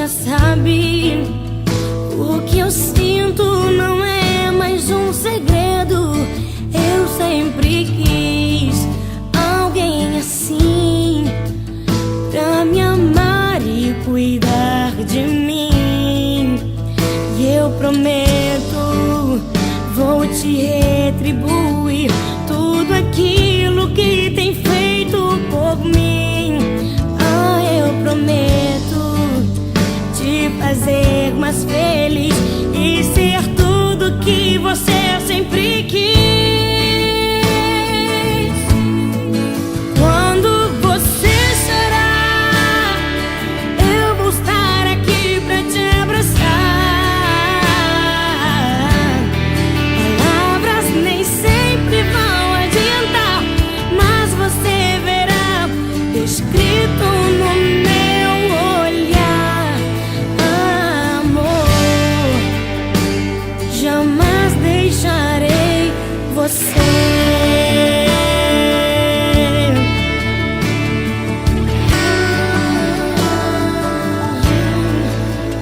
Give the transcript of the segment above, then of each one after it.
já sabe. O que eu sinto não é mais um segredo. Eu sempre quis alguém assim, pra me amar e cuidar de mim. E eu prometo, vou te retribuir tudo aquilo que tem feito por mim. Ah, eu prometo te fazer mais feliz e ser tudo que você sempre quis. Quando você chorar, eu vou estar aqui pra te abraçar. Palavras nem sempre vão adiantar, mas você verá escrito no meu olhar. Amor, jamais deixarei você.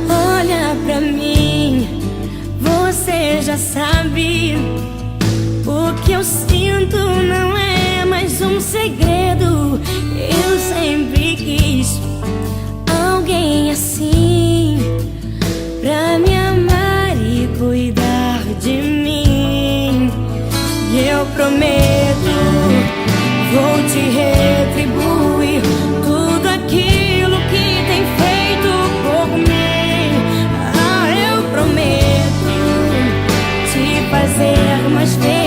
Olha pra mim, você já sabe. O que eu sinto não é mais um segredo. Eu sempre quis alguém assim, pra me amar e cuidar de mim. E eu prometo, vou te retribuir tudo aquilo que tem feito por mim. Ah, eu prometo te fazer mais feliz